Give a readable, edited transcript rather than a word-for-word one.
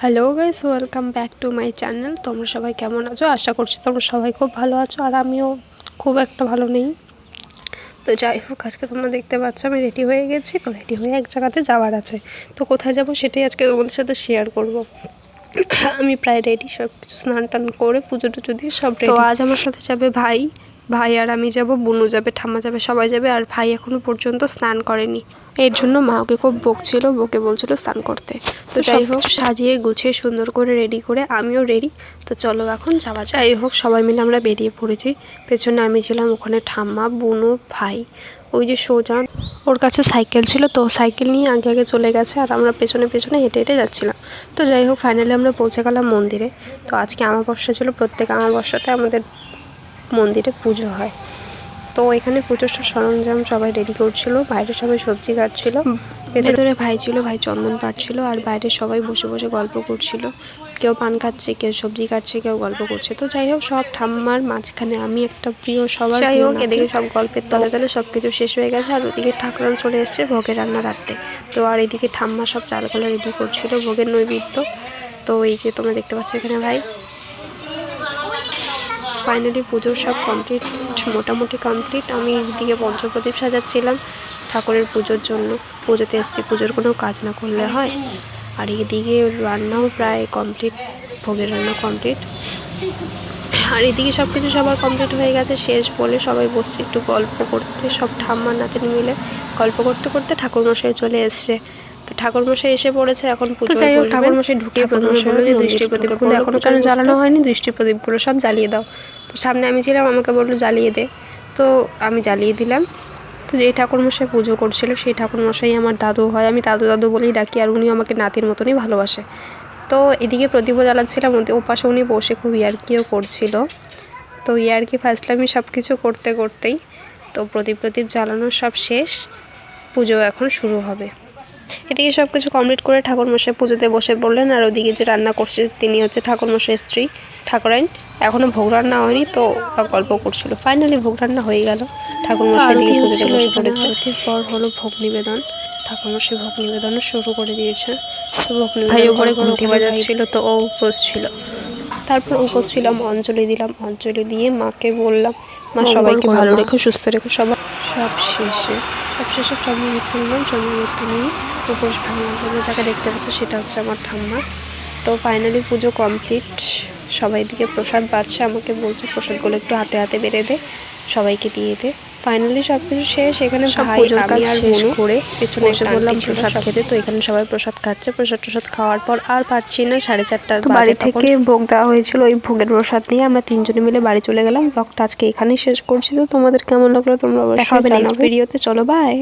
Hello guys, welcome back to my channel. তোমরা সবাই কেমন আছো? আশা করছি তোমরা সবাই খুব ভালো আছো, আর আমিও খুব একটা ভালো নেই। তো যাই হোক, আজকে তোমরা দেখতে পাচ্ছ আমি রেডি হয়ে গেছি। তো রেডি হয়ে এক জায়গাতে যাওয়ার আছে, তো কোথায় যাব সেটাই আজকে তোমাদের সাথে শেয়ার করব। আমি প্রায় রেডি, সব কিছু স্নান টান করে পুজো টুজো দিয়ে সব রেডি। তো আজ আমার সাথে যাবে ভাই, আর আমি যাব, বুনু যাবে, ঠাম্মা যাবে, সবাই যাবে। আর ভাই এখনো পর্যন্ত স্নান করেনি, এর জন্য মা ওকে খুব বকছিল, বলছিল স্নান করতে। তো যাই হোক, সাজিয়ে গুছিয়ে সুন্দর করে রেডি করে আমিও রেডি। তো চলো এখন যাওয়া যায়। যাই হোক, সবাই মিলে আমরা বেরিয়ে পড়েছি। পেছনে আমি ছিলাম, ওখানে ঠাম্মা, বুনু, ভাই, ওই যে সোজা ওর কাছে সাইকেল ছিল, তো সাইকেল নিয়ে আগে আগে চলে গেছে, আর আমরা পেছনে পেছনে হেঁটে হেঁটে যাচ্ছিলাম। তো যাই হোক, ফাইনালি আমরা পৌঁছে গেলাম মন্দিরে। তো আজকে আমাবস্যা ছিল, প্রত্যেক আমাবস্যাতে আমাদের মন্দিরে পুজো হয়। তো এখানে পুজোর সরঞ্জাম সবাই রেডি করছিল, বাইরে সবাই সবজি কাটছিল, ভেতরে ভাই ছিল, ভাই চন্দন পাড়ছিল, আর বাইরে সবাই বসে বসে গল্প করছিল। কেউ পান খাচ্ছে, কেউ সবজি কাটছে, কেউ গল্প করছে। তো যাই হোক, সব ঠাম্মার মাঝখানে আমি একটা প্রিয় সবার। যাই হোক, এদিকে সব গল্পের তলে তলে সব কিছু শেষ হয়ে গেছে, আর ওদিকে ঠাকুরান চলে এসছে ভোগের রান্না রাখতে। তো আর এদিকে ঠাম্মা সব চালগুলো রেডি করছিল ভোগের নৈবেদ্য। তো এই যে তোমরা দেখতে পাচ্ছ এখানে ভাই। ফাইনালি পুজো সব কমপ্লিট, মোটামুটি কমপ্লিট। আমি এদিকে পঞ্চপ্রদীপ সাজাচ্ছিলাম ঠাকুরের পুজোর জন্য। পুজোতে এসেছি, পুজোর কোনো কাজ না করলে হয়। আর এদিকে রান্নাও প্রায় কমপ্লিট, ভোগের রান্না কমপ্লিট। আর এদিকে সব কিছু সবার কমপ্লিট হয়ে গেছে। শেষ বলে সবাই বসছে একটু গল্প করতে, সব ঠাম্মা নাতনি মিলে গল্প করতে করতে ঠাকুরমশাই চলে এসছে। তো ঠাকুরমশাই এসে পড়েছে এখন পুজো। যাই হোক, ঠাকুরমশাই ঢুকিয়ে প্রথমে বললো যে দৃষ্টি প্রদীপগুলো এখনও কেন জ্বালানো হয়নি, দৃষ্টি প্রদীপগুলো সব জ্বালিয়ে দাও। তো সামনে আমি ছিলাম, আমাকে বললো জ্বালিয়ে দে। তো আমি জ্বালিয়ে দিলাম। তো যেই ঠাকুরমশাই পুজো করছিল সেই ঠাকুরমশাই আমার দাদু হয়, আমি দাদু দাদু বলেই ডাকি, আর উনি আমাকে নাতির মতনই ভালোবাসে। তো এদিকে প্রদীপও জ্বালাচ্ছিলাম, ওপাশে উনি বসে খুব ইয়ার্কিও করছিল। তো ইয়ার্কি ফাজলামি সব কিছু করতে করতেই তো প্রদীপ জ্বালানো সব শেষ, পুজো এখন শুরু হবে। এদিকে সব কিছু কমপ্লিট করে ঠাকুরমশাই পুজোতে বসে পড়লেন, আর ওদিকে যে রান্না করছে তিনি হচ্ছে ঠাকুরমশাইয়ের স্ত্রী ঠাকুরাইন। এখনও ভোগ রান্না হয়নি, তো ওরা গল্প করছিল। ফাইনালি ভোগ রান্না হয়ে গেল, ঠাকুরমশাই দিকে পুজোতে বসে পড়েছে। আরতির পর হলো ভোগ নিবেদন, ঠাকুরমশাই ভোগ নিবেদনও শুরু করে দিয়েছে। তো ভোগ নিবেদন করে ঘন্টি বাজাচ্ছিল, তো ও উপোস ছিল। তারপর উপোস ছিলাম, অঞ্জলি দিলাম, অঞ্জলি দিয়ে মাকে বললাম মা সবাইকে ভালো রেখো, সুস্থ রেখো। সব শেষে চন্দ্রমূর্তি নিলাম, চন্দ্রমূর্তি নিয়ে উপোস ভাঙলাম। তোমরা যাকে দেখতে পাচ্ছ সেটা হচ্ছে আমার ঠাম্মা। তো ফাইনালি পুজো কমপ্লিট, সবাই দিকে প্রসাদ বাড়ছে, আমাকে বলছে প্রসাদগুলো একটু হাতে হাতে বেড়ে দে, সবাইকে দিয়ে দে। ফাইনালি সব কিছু শেষ। এখানে ভাই আমি আর শেষ করে পেছনে এসে বললাম প্রসাদ খেতে। তো এখানে সবাই প্রসাদ খাচ্ছে। প্রসাদ খাওয়ার পর আর পাচ্ছি না, 4:30 বাড়ি থেকে ভোগ দেওয়া হয়েছিল, ওই ভোগের প্রসাদ নিয়ে আমরা 3জনে মিলে বাড়ি চলে গেলাম। ব্লগটা আজকে এখানেই শেষ করছি। তো তোমাদের কেমন লাগলো তোমরা অবশ্যই জানাবে। নেক্সট ভিডিওতে চলো, বাই।